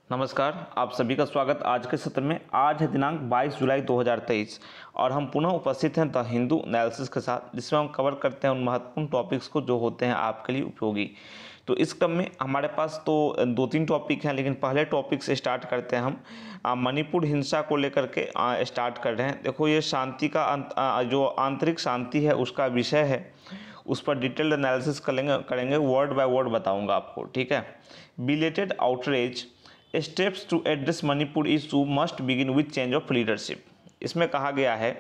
नमस्कार, आप सभी का स्वागत आज के सत्र में। आज है दिनांक 22 जुलाई 2023 और हम पुनः उपस्थित हैं द हिंदू एनालिसिस के साथ, जिसमें हम कवर करते हैं उन महत्वपूर्ण टॉपिक्स को जो होते हैं आपके लिए उपयोगी। तो इस क्रम में हमारे पास तो 2-3 टॉपिक हैं, लेकिन पहले टॉपिक से स्टार्ट करते हैं हम। मणिपुर हिंसा को लेकर के स्टार्ट कर रहे हैं। देखो, ये शांति का जो आंतरिक शांति है उसका विषय है, उस पर डिटेल्ड एनालिसिस करेंगे वर्ड बाय वर्ड बताऊंगा आपको, ठीक है। Belated outreach steps to address Manipur issue must begin with change of leadership. इसमें कहा गया है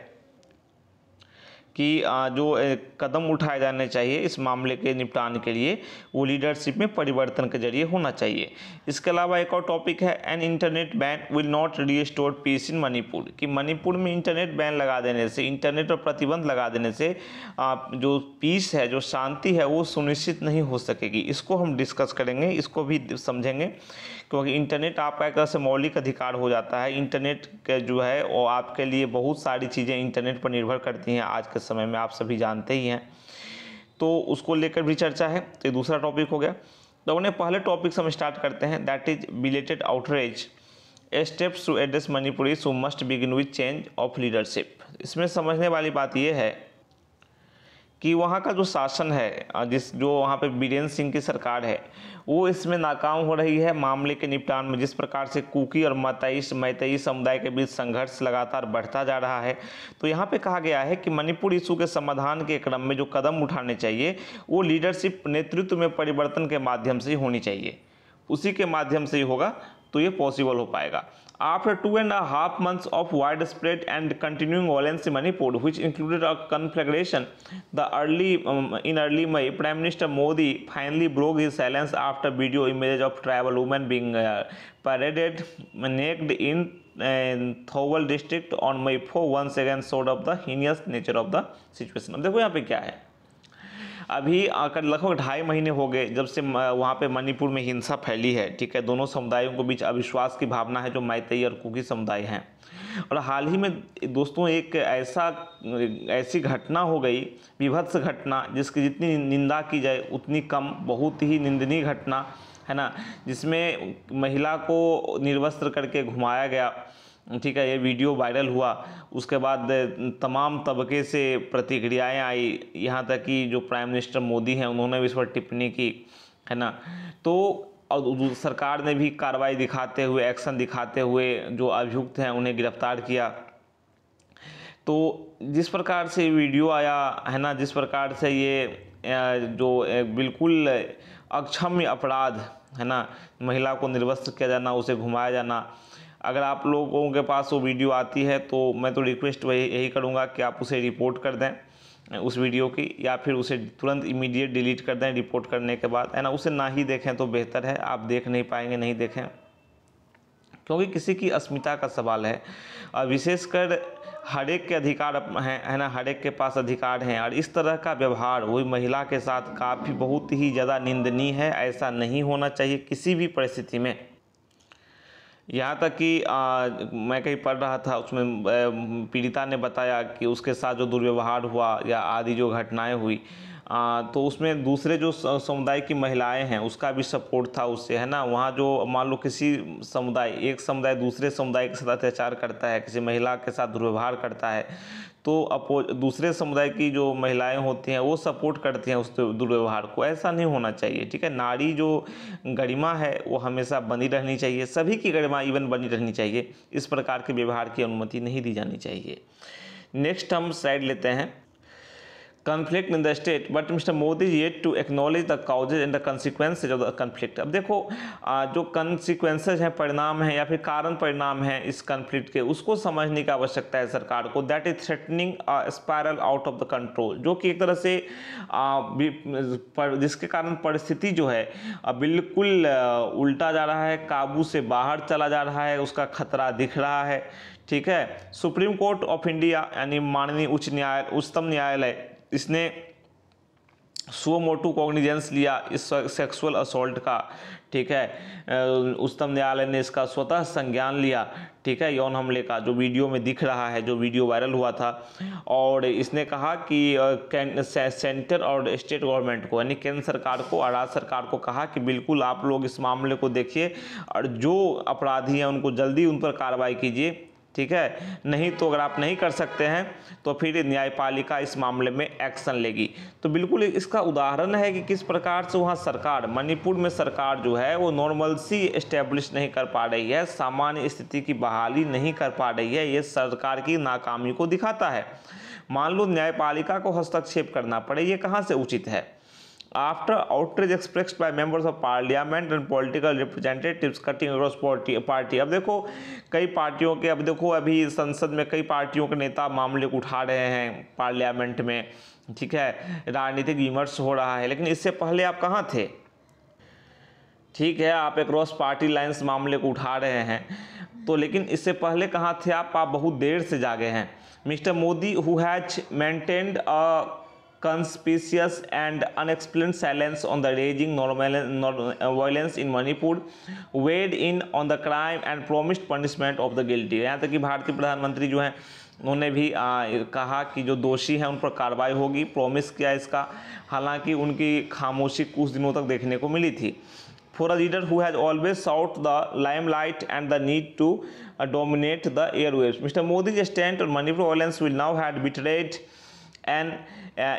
कि जो कदम उठाए जाने चाहिए इस मामले के निपटान के लिए, वो लीडरशिप में परिवर्तन के जरिए होना चाहिए। इसके अलावा एक और टॉपिक है, an internet ban will not restore peace in Manipur, कि मणिपुर में इंटरनेट बैन लगा देने से, इंटरनेट पर प्रतिबंध लगा देने से जो पीस है, जो शांति है, वो सुनिश्चित नहीं हो सकेगी। इसको हम डिस्कस करेंगे, इसको भी समझेंगे, क्योंकि इंटरनेट आपका एक तरह से मौलिक अधिकार हो जाता है। इंटरनेट के जो है वो आपके लिए बहुत सारी चीज़ें इंटरनेट पर निर्भर करती हैं आज के समय में, आप सभी जानते ही हैं। तो उसको लेकर भी चर्चा है। तो ये दूसरा टॉपिक हो गया। तो उन्हें पहले टॉपिक से हम स्टार्ट करते हैं, that is belated outreach steps to address Manipur issue must begin with change of leadership. इसमें समझने वाली बात यह है कि वहाँ का जो शासन है, जो वहाँ पे बीरेन्द्र सिंह की सरकार है, वो इसमें नाकाम हो रही है मामले के निपटान में। जिस प्रकार से कुकी और मैतेई समुदाय के बीच संघर्ष लगातार बढ़ता जा रहा है, तो यहाँ पे कहा गया है कि मणिपुर इशू के समाधान के क्रम में जो कदम उठाने चाहिए वो लीडरशिप, नेतृत्व में परिवर्तन के माध्यम से ही होनी चाहिए। उसी के माध्यम से ही होगा तो ये पॉसिबल हो पाएगा। After 2.5 months of widespread and continuing violence in Manipur, which included a conflagration, in early May, Prime Minister Modi finally broke his silence after video images of tribal women being paraded naked in Thowal district on May 4 once again showed up the heinous nature of the situation। अब देखो यहाँ पे क्या है, अभी आकर लगभग 2.5 महीने हो गए जब से वहाँ पे मणिपुर में हिंसा फैली है, ठीक है। दोनों समुदायों के बीच अविश्वास की भावना है, जो मैतेई और कुकी समुदाय हैं। और हाल ही में दोस्तों एक ऐसी घटना हो गई, विभत्स घटना, जिसकी जितनी निंदा की जाए उतनी कम, बहुत ही निंदनीय घटना है ना, जिसमें महिला को निर्वस्त्र करके घुमाया गया, ठीक है। ये वीडियो वायरल हुआ, उसके बाद तमाम तबके से प्रतिक्रियाएं आई, यहाँ तक कि जो प्राइम मिनिस्टर मोदी हैं उन्होंने भी इस पर टिप्पणी की, है ना। तो और सरकार ने भी कार्रवाई दिखाते हुए, एक्शन दिखाते हुए जो अभियुक्त हैं उन्हें गिरफ्तार किया। तो जिस प्रकार से वीडियो आया है ना, जिस प्रकार से ये जो बिल्कुल अक्षम्य अपराध है ना, महिला को निर्वस्त्र किया जाना, उसे घुमाया जाना, अगर आप लोगों के पास वो वीडियो आती है तो मैं तो रिक्वेस्ट यही करूँगा कि आप उसे रिपोर्ट कर दें उस वीडियो की, या फिर उसे तुरंत इमीडिएट डिलीट कर दें रिपोर्ट करने के बाद, है ना। उसे ना ही देखें तो बेहतर है। आप देख नहीं पाएंगे, नहीं देखें, क्योंकि किसी की अस्मिता का सवाल है, और विशेषकर हर एक के अधिकार हैं, है ना, हर एक के पास अधिकार हैं। और इस तरह का व्यवहार वही महिला के साथ काफ़ी बहुत ही ज़्यादा निंदनीय है। ऐसा नहीं होना चाहिए किसी भी परिस्थिति में। यहाँ तक कि मैं कहीं पढ़ रहा था, उसमें पीड़िता ने बताया कि उसके साथ जो दुर्व्यवहार हुआ या आदि जो घटनाएं हुई, तो उसमें दूसरे जो समुदाय की महिलाएं हैं उसका भी सपोर्ट था उससे, है ना। वहाँ जो मान लो किसी समुदाय, एक समुदाय दूसरे समुदाय के साथ अत्याचार करता है, किसी महिला के साथ दुर्व्यवहार करता है, तो दूसरे समुदाय की जो महिलाएं होती हैं वो सपोर्ट करती हैं उस दुर्व्यवहार को। ऐसा नहीं होना चाहिए, ठीक है। नारी जो गरिमा है वो हमेशा बनी रहनी चाहिए, सभी की गरिमा इवन बनी रहनी चाहिए। इस प्रकार के व्यवहार की अनुमति नहीं दी जानी चाहिए। नेक्स्ट हम स्लाइड लेते हैं, conflict in the state, but Mr. Modi is yet to acknowledge the causes and the consequences of the conflict। अब देखो जो consequences हैं, परिणाम हैं या फिर कारण परिणाम हैं इस conflict के, उसको समझने की आवश्यकता है सरकार को। That is threatening a spiral out of the control, जो कि एक तरह से जिसके कारण परिस्थिति जो है बिल्कुल उल्टा जा रहा है, काबू से बाहर चला जा रहा है, उसका खतरा दिख रहा है, ठीक है। सुप्रीम कोर्ट ऑफ इंडिया यानी माननीय उच्चतम न्यायालय, इसने सो मोटू कॉग्निजेंस लिया इस सेक्सुअल असॉल्ट का, ठीक है। उच्चतम न्यायालय ने इसका स्वतः संज्ञान लिया, ठीक है, यौन हमले का, जो वीडियो में दिख रहा है, जो वीडियो वायरल हुआ था। और इसने कहा कि सेंटर और स्टेट गवर्नमेंट को, यानी केंद्र सरकार को और राज्य सरकार को कहा कि बिल्कुल आप लोग इस मामले को देखिए और जो अपराधी हैं उनको जल्दी उन पर कार्रवाई कीजिए, ठीक है। नहीं तो अगर आप नहीं कर सकते हैं तो फिर न्यायपालिका इस मामले में एक्शन लेगी। तो बिल्कुल इसका उदाहरण है कि किस प्रकार से वहाँ सरकार, मणिपुर में सरकार जो है वो नॉर्मलसी एस्टेब्लिश नहीं कर पा रही है, सामान्य स्थिति की बहाली नहीं कर पा रही है। ये सरकार की नाकामी को दिखाता है। मान लो न्यायपालिका को हस्तक्षेप करना पड़े, ये कहाँ से उचित है। After outrage expressed by members of parliament and political representatives cutting across party, अब देखो कई पार्टियों के, अब देखो अभी संसद में कई पार्टियों के नेता मामले को उठा रहे हैं पार्लियामेंट में, ठीक है, राजनीतिक विमर्श हो रहा है। लेकिन इससे पहले आप कहाँ थे, ठीक है, आप अक्रॉस पार्टी लाइन्स मामले को उठा रहे हैं तो, लेकिन इससे पहले कहाँ थे आप बहुत देर से जागे हैं। Mister Modi who has maintained a conspicuous and unexplained silence on the raging violence in Manipur, weighed in on the crime and promised punishment of the guilty। यहाँ तक कि भारतीय प्रधानमंत्री जो हैं उन्होंने भी कहा कि जो दोषी हैं उन पर कार्रवाई होगी, प्रॉमिस किया इसका। हालांकि उनकी खामोशी कुछ दिनों तक देखने को मिली थी। For a leader who has always sought the limelight and the need to dominate the airwaves, Mr. Modi's stand on Manipur violence will now have betrayed an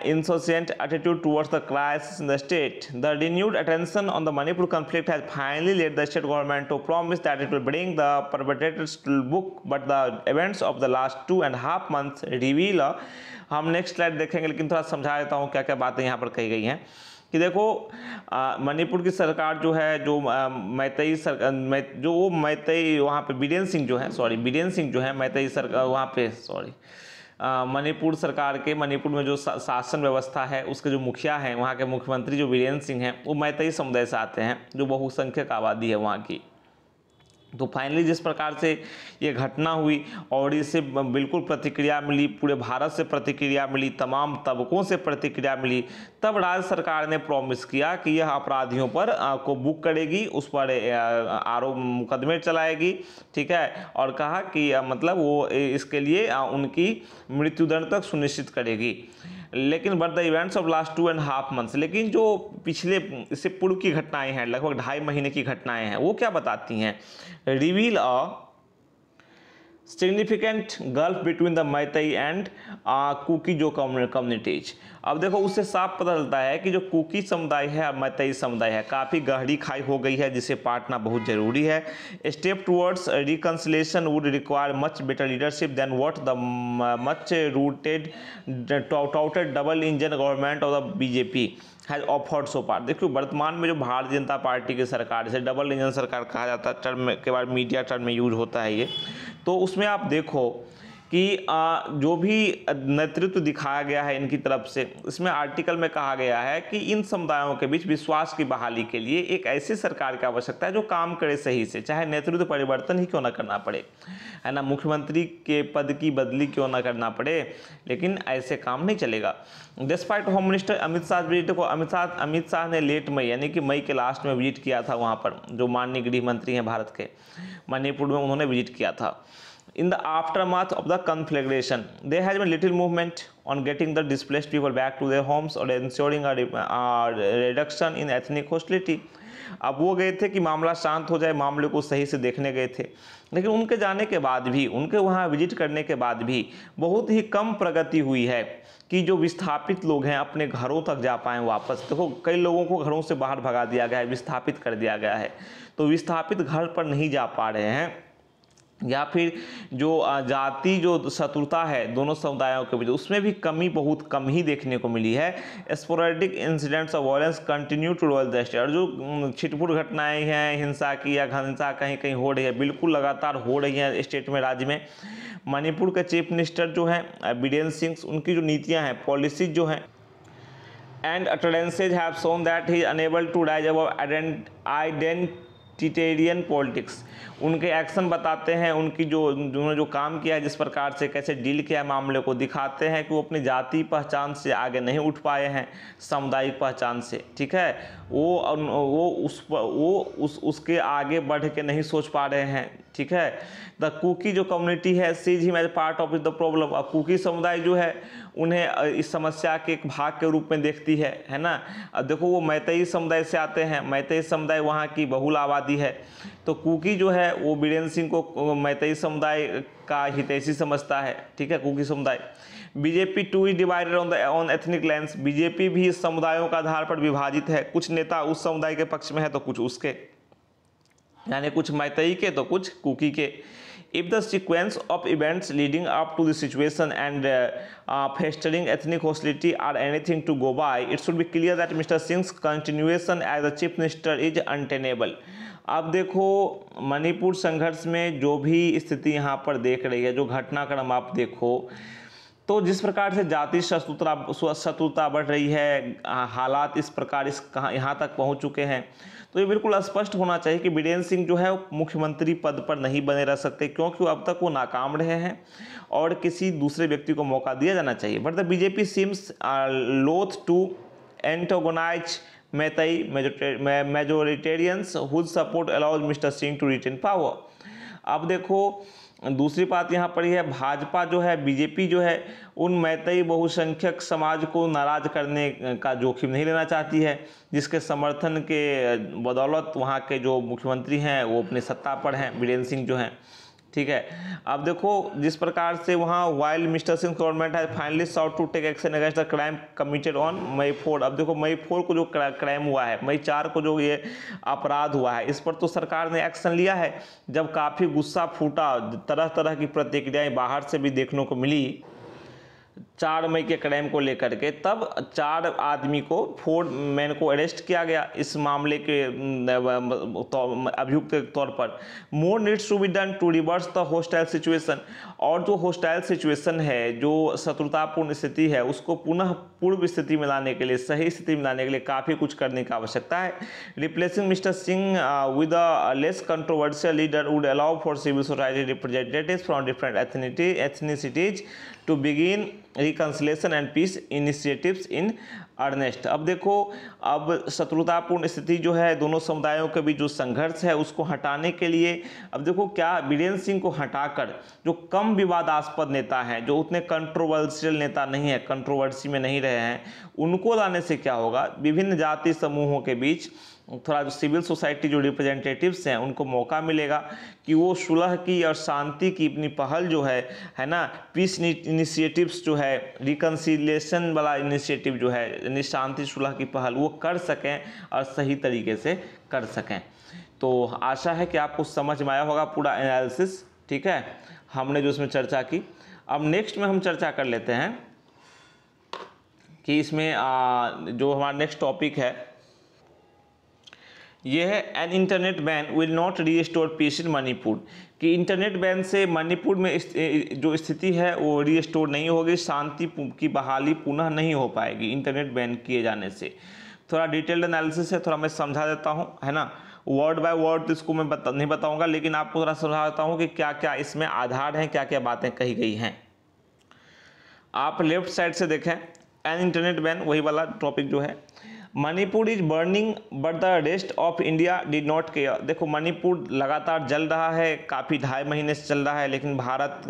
insouciant attitude towards the crisis in the state. The renewed attention on the Manipur conflict has finally led the state government to promise that it will bring the perpetrators to book, but the events of the last 2.5 months reveal हम next slide देखेंगे, लेकिन थोड़ा समझा देता हूँ क्या क्या बातें यहाँ पर कही गई हैं। कि देखो मणिपुर की सरकार जो है, जो मैतेई जो वो मैतेई वहाँ पे बीरेन सिंह जो है मैतेई सरकार वहाँ पे मणिपुर सरकार के, मणिपुर में जो शासन व्यवस्था है उसके जो मुखिया हैं, वहाँ के मुख्यमंत्री जो बीरेन सिंह हैं, वो मैतेई समुदाय से आते हैं, जो बहुसंख्यक आबादी है वहाँ की। तो फाइनली जिस प्रकार से ये घटना हुई और इससे बिल्कुल प्रतिक्रिया मिली, पूरे भारत से प्रतिक्रिया मिली, तमाम तबकों से प्रतिक्रिया मिली, तब राज्य सरकार ने प्रॉमिस किया कि यह अपराधियों पर को बुक करेगी, उस पर आरोप मुकदमे चलाएगी, ठीक है, और कहा कि मतलब वो इसके लिए उनकी मृत्युदंड तक सुनिश्चित करेगी। लेकिन but the events of last 2.5 months, लेकिन जो पिछले इससे पूर्व की घटनाएं हैं, लगभग 2.5 महीने की घटनाएं हैं, वो क्या बताती हैं। Reveal a significant gulf between the Meitei and Kuki Zo communities. अब देखो उससे साफ पता चलता है कि जो कुकी समुदाय है और मैतेई समुदाय है, काफ़ी गहरी खाई हो गई है, जिसे पाटना बहुत जरूरी है। Step towards reconciliation would require much better leadership than what the much rooted touted double engine government of the BJP has offered so far. देखो वर्तमान में जो भारतीय जनता पार्टी की सरकार, जिसे डबल इंजन सरकार कहा जाता है, टर्म के बाद मीडिया टर्म में यूज होता है ये, तो उसमें आप देखो कि जो भी नेतृत्व दिखाया गया है इनकी तरफ से, इसमें आर्टिकल में कहा गया है कि इन समुदायों के बीच विश्वास की बहाली के लिए एक ऐसी सरकार की आवश्यकता है जो काम करे सही से, चाहे नेतृत्व परिवर्तन ही क्यों ना करना पड़े, है ना, मुख्यमंत्री के पद की बदली क्यों ना करना पड़े, लेकिन ऐसे काम नहीं चलेगा। Despite home minister Amit Shah visit को, अमित शाह ने लेट मई यानी कि मई के लास्ट में विजिट किया था वहाँ पर, जो माननीय गृह मंत्री हैं भारत के, मणिपुर में उन्होंने विजिट किया था। In the aftermath of the conflagration, there has been little movement on getting the displaced people back to their homes or ensuring a reduction in ethnic hostility। अब वो गए थे कि मामला शांत हो जाए, मामले को सही से देखने गए थे, लेकिन उनके जाने के बाद भी, उनके वहाँ विजिट करने के बाद भी बहुत ही कम प्रगति हुई है कि जो विस्थापित लोग हैं अपने घरों तक जा पाएँ वापस। देखो कई लोगों को घरों से बाहर भगा दिया गया है, विस्थापित कर दिया गया है, तो विस्थापित घर पर नहीं जा पा रहे हैं, या फिर जो जाति जो शत्रुता है दोनों समुदायों के बीच, उसमें भी कमी बहुत कम ही देखने को मिली है। Sporadic incidents of violence continue to roil the state, और जो छिटपुट घटनाएं हैं हिंसा की या हिंसा कहीं कहीं हो रही है, बिल्कुल लगातार हो रही है स्टेट में, राज्य में। मणिपुर के चीफ मिनिस्टर जो हैं बीरेन सिंह, उनकी जो नीतियाँ हैं, पॉलिसीज जो हैं and utterances have shown that he is unable to rise above टिटेरियन पॉलिटिक्स, उनके एक्शन बताते हैं, उनकी जो उन्होंने जो काम किया है, जिस प्रकार से कैसे डील किया है मामले को, दिखाते हैं कि वो अपनी जाति पहचान से आगे नहीं उठ पाए हैं, सामुदायिक पहचान से, ठीक है, वो उसके आगे बढ़ के नहीं सोच पा रहे हैं, ठीक है। द कुकी जो कम्युनिटी है sees him as part of the problem, अब कुकी समुदाय जो है उन्हें इस समस्या के एक भाग के रूप में देखती है ना। अब देखो वो मैतेई समुदाय से आते हैं, मैतेई समुदाय वहाँ की बहुल आबादी है, तो कुकी जो है वो बीरेन सिंह को मैतेई समुदाय का हितैषी समझता है, ठीक है, कुकी समुदाय। BJP two is divided on ethnic lines, BJP भी इस समुदायों का आधार पर विभाजित है, कुछ नेता उस समुदाय के पक्ष में है तो कुछ उसके, यानी कुछ मैतेई के तो कुछ कुकी के। If the sequence of events leading up to the situation and festering ethnic hostility are anything to go by, it should be clear that Mr. Singh's continuation as the chief minister is untenable. अब देखो मणिपुर संघर्ष में जो भी स्थिति यहाँ पर देख रही है, जो घटनाक्रम आप देखो, तो जिस प्रकार से जाति शत्रुता बढ़ रही है, हालात इस प्रकार यहाँ तक पहुँच चुके हैं, तो ये बिल्कुल स्पष्ट होना चाहिए कि बीरेन सिंह जो है मुख्यमंत्री पद पर नहीं बने रह सकते, क्योंकि अब तक वो नाकाम रहे हैं और किसी दूसरे व्यक्ति को मौका दिया जाना चाहिए। But the BJP seems loath to antagonize Meitei majoritarians whose support allows mister Singh to retain power. अब देखो दूसरी बात यहाँ पर है, भाजपा जो है, बीजेपी जो है, उन मैतेई बहुसंख्यक समाज को नाराज करने का जोखिम नहीं लेना चाहती है, जिसके समर्थन के बदौलत वहाँ के जो मुख्यमंत्री हैं वो अपने सत्ता पर हैं, बीरेन सिंह जो हैं, ठीक है। अब देखो जिस प्रकार से वहाँ वाइल मिस्टर सिंह गवर्नमेंट है finally sought to take action against the crime committed on May 4। अब देखो May 4 को जो क्राइम हुआ है, May 4 को जो ये अपराध हुआ है, इस पर तो सरकार ने एक्शन लिया है। जब काफ़ी गुस्सा फूटा, तरह तरह की प्रतिक्रियाएं बाहर से भी देखने को मिली 4 मई के क्राइम को लेकर के, तब 4 आदमी को 4 मैन को अरेस्ट किया गया इस मामले के अभियुक्त के तौर पर। More needs to be done to reverse the hostile situation, और जो हॉस्टाइल सिचुएशन है, जो शत्रुतापूर्ण स्थिति है, उसको पुनः पूर्व स्थिति में लाने के लिए, सही स्थिति में लाने के लिए काफ़ी कुछ करने की आवश्यकता है। Replacing mister Singh with a less controversial leader would allow for civil society representatives from different ethnicities to begin reconciliation and peace initiatives in earnest. अब देखो अब शत्रुतापूर्ण स्थिति जो है, दोनों समुदायों के बीच जो संघर्ष है उसको हटाने के लिए, अब देखो क्या बीरेन सिंह को हटाकर जो कम विवादास्पद नेता हैं, जो उतने कंट्रोवर्शियल नेता नहीं है, कंट्रोवर्सी में नहीं रहे हैं, उनको लाने से क्या होगा, विभिन्न जाति समूहों के बीच थोड़ा जो सिविल सोसाइटी जो रिप्रेजेंटेटिव्स हैं उनको मौका मिलेगा कि वो सुलह की और शांति की अपनी पहल जो है ना, पीस इनिशिएटिव्स जो है, रिकंसिलिएशन वाला इनिशिएटिव जो है, यानी शांति सुलह की पहल, वो कर सकें और सही तरीके से कर सकें। तो आशा है कि आपको समझ में आया होगा पूरा एनालिसिस, ठीक है, हमने जो इसमें चर्चा की। अब नेक्स्ट में हम चर्चा कर लेते हैं कि इसमें जो हमारा नेक्स्ट टॉपिक है ये है an internet ban will not restore peace in Manipur, कि इंटरनेट बैन से मणिपुर में जो स्थिति है वो रीस्टोर नहीं होगी, शांति की बहाली पुनः नहीं हो पाएगी इंटरनेट बैन किए जाने से। थोड़ा डिटेल्ड एनालिसिस है, थोड़ा मैं समझा देता हूँ, है ना, वर्ड बाय वर्ड तो इसको मैं नहीं बताऊँगा, लेकिन आपको थोड़ा समझा देता हूँ कि क्या क्या इसमें आधार हैं, क्या क्या बातें कही गई हैं। आप लेफ्ट साइड से देखें, एन इंटरनेट बैन, वही वाला टॉपिक जो है, Manipur is burning but the rest of India did not care. देखो मणिपुर लगातार जल रहा है, काफ़ी 2.5 महीने से चल रहा है, लेकिन भारत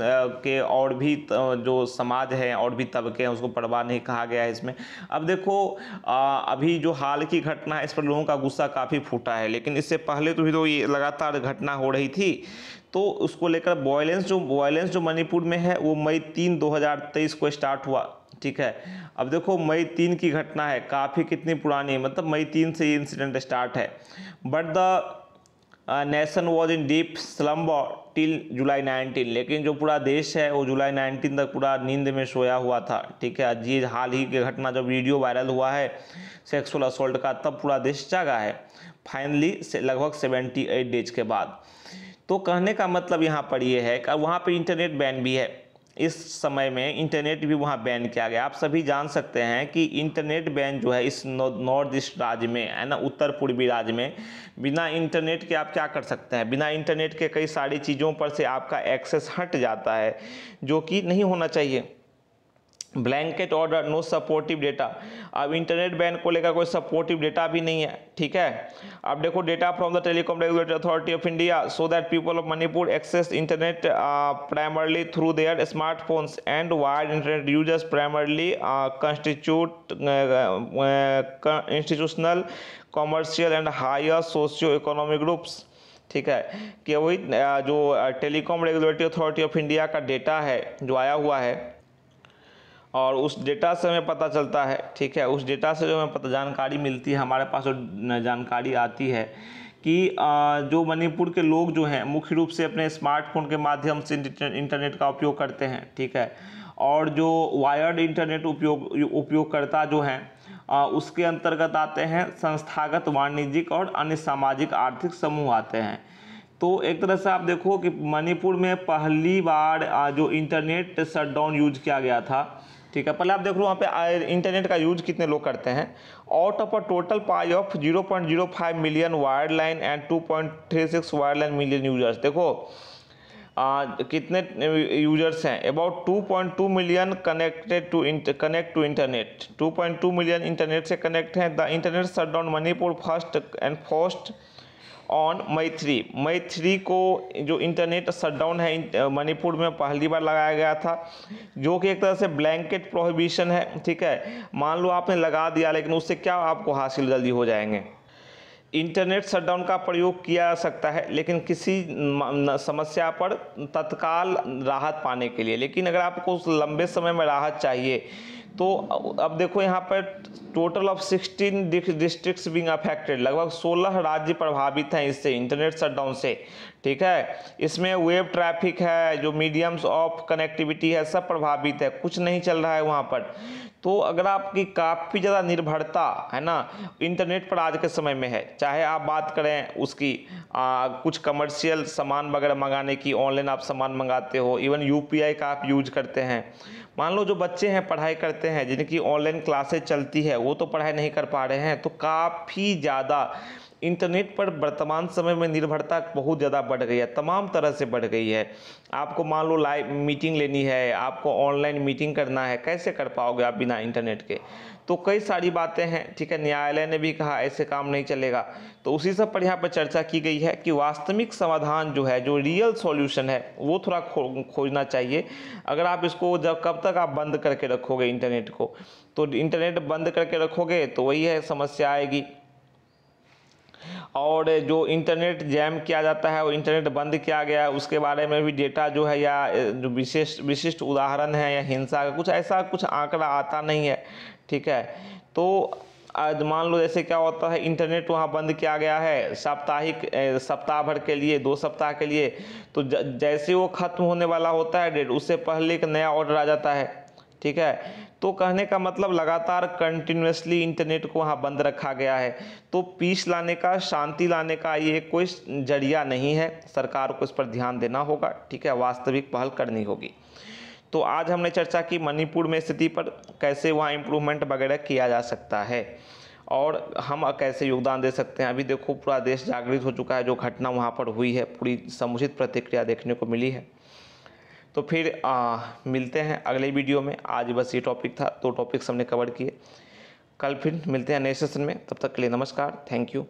के और भी जो समाज है और भी तबके हैं उसको परवाह नहीं कहा गया है इसमें। अब देखो अभी जो हाल की घटना है इस पर लोगों का गुस्सा काफ़ी फूटा है, लेकिन इससे पहले तो भी तो ये लगातार घटना हो रही थी, तो उसको लेकर वायलेंस जो मणिपुर में है वो May 3, 2023 को स्टार्ट हुआ, ठीक है। अब देखो May 3 की घटना है, काफ़ी कितनी पुरानी है, मतलब May 3 से ये इंसिडेंट स्टार्ट है। But the nation was in deep slumber till July 19, लेकिन जो पूरा देश है वो जुलाई 19 तक पूरा नींद में सोया हुआ था, ठीक है। आज ये हाल ही की घटना जब वीडियो वायरल हुआ है सेक्सुअल असॉल्ट का, तब पूरा देश जागा है फाइनली लगभग 78 डेज के बाद। तो कहने का मतलब यहाँ पर ये है कि वहाँ पे इंटरनेट बैन भी है, इस समय में इंटरनेट भी वहाँ बैन किया गया। आप सभी जान सकते हैं कि इंटरनेट बैन जो है इस नॉर्थ ईस्ट राज्य में है ना, उत्तर पूर्वी राज्य में, बिना इंटरनेट के आप क्या कर सकते हैं, बिना इंटरनेट के कई सारी चीज़ों पर से आपका एक्सेस हट जाता है, जो कि नहीं होना चाहिए। Blanket order, no supportive data. अब इंटरनेट बैन को लेकर कोई सपोर्टिव डेटा भी नहीं है, ठीक है। अब देखो, data from the telecom regulatory authority of India so that people of Manipur access internet primarily through their smartphones and wired internet users primarily constitute institutional, commercial and higher socio economic groups, ठीक है। कि वही जो telecom regulatory authority of India का data है जो आया हुआ है, और उस डेटा से हमें पता चलता है, ठीक है, उस डेटा से जो हमें जानकारी मिलती है, हमारे पास जो जानकारी आती है कि जो मणिपुर के लोग जो हैं मुख्य रूप से अपने स्मार्टफोन के माध्यम से इंटरनेट का उपयोग करते हैं, ठीक है। और जो वायर्ड इंटरनेट उपयोगकर्ता जो हैं उसके अंतर्गत आते हैं संस्थागत, वाणिज्यिक और अन्य सामाजिक आर्थिक समूह आते हैं। तो एक तरह से आप देखो कि मणिपुर में पहली बार जो इंटरनेट शटडाउन यूज किया गया था, ठीक है। पहले आप देख लो वहाँ पे इंटरनेट का यूज कितने लोग करते हैं। Out of a total pie of 0.05 million wired line and 2.36 wired line million users, देखो कितने यूजर्स हैं, about 2.2 million connect to internet, 2.2 million internet से कनेक्ट हैं। The internet shutdown Manipur first on May 3 को जो इंटरनेट शटडाउन है मणिपुर में पहली बार लगाया गया था, जो कि एक तरह से ब्लैंकेट प्रोहिबिशन है, ठीक है। मान लो आपने लगा दिया, लेकिन उससे क्या आपको हासिल जल्दी हो जाएंगे। इंटरनेट शटडाउन का प्रयोग किया जा सकता है लेकिन किसी समस्या पर तत्काल राहत पाने के लिए, लेकिन अगर आपको उस लंबे समय में राहत चाहिए तो अब देखो यहाँ पर total of 16 districts being affected, लगभग 16 राज्य प्रभावित हैं इससे, इंटरनेट शटडाउन से, ठीक है। इसमें वेब ट्रैफिक है, जो मीडियम्स ऑफ कनेक्टिविटी है, सब प्रभावित है, कुछ नहीं चल रहा है वहाँ पर। तो अगर आपकी काफ़ी ज़्यादा निर्भरता है ना इंटरनेट पर आज के समय में है, चाहे आप बात करें उसकी कुछ कमर्शियल सामान वगैरह मंगाने की, ऑनलाइन आप सामान मंगाते हो, इवन UPI का आप यूज करते हैं। मान लो जो बच्चे हैं पढ़ाई करते हैं, जिनकी ऑनलाइन क्लासेज चलती है, वो तो पढ़ाई नहीं कर पा रहे हैं, तो काफ़ी ज़्यादा इंटरनेट पर वर्तमान समय में निर्भरता बहुत ज़्यादा बढ़ गई है, तमाम तरह से बढ़ गई है। आपको मान लो लाइव मीटिंग लेनी है, आपको ऑनलाइन मीटिंग करना है, कैसे कर पाओगे आप बिना इंटरनेट के। तो कई सारी बातें हैं, ठीक है। न्यायालय ने भी कहा ऐसे काम नहीं चलेगा। तो उसी सब पर यहाँ पर चर्चा की गई है कि वास्तविक समाधान जो है, जो रियल सॉल्यूशन है, वो थोड़ा खोजना चाहिए। अगर आप इसको कब तक आप बंद करके रखोगे इंटरनेट को, तो इंटरनेट बंद करके रखोगे तो वही है, समस्या आएगी। और जो इंटरनेट जैम किया जाता है, वो इंटरनेट बंद किया गया है, उसके बारे में भी डेटा जो है या जो विशिष्ट उदाहरण है या हिंसा का कुछ आंकड़ा आता नहीं है, ठीक है। तो आज मान लो जैसे क्या होता है, इंटरनेट वहाँ बंद किया गया है सप्ताह भर के लिए, 2 सप्ताह के लिए, तो जैसे वो खत्म होने वाला होता है डेट, उससे पहले एक नया ऑर्डर आ जाता है, ठीक है। तो कहने का मतलब लगातार कंटिन्यूसली इंटरनेट को वहाँ बंद रखा गया है। तो पीस लाने का, शांति लाने का ये कोई जरिया नहीं है, सरकार को इस पर ध्यान देना होगा, ठीक है, वास्तविक पहल करनी होगी। तो आज हमने चर्चा की मणिपुर में स्थिति पर, कैसे वहाँ इम्प्रूवमेंट वगैरह किया जा सकता है और हम कैसे योगदान दे सकते हैं। अभी देखो पूरा देश जागृत हो चुका है, जो घटना वहाँ पर हुई है पूरी समुचित प्रतिक्रिया देखने को मिली है। तो फिर मिलते हैं अगले वीडियो में। आज बस ये टॉपिक था, 2 टॉपिक्स हमने कवर किए। कल फिर मिलते हैं नए सेशन में, तब तक के लिए नमस्कार, थैंक यू।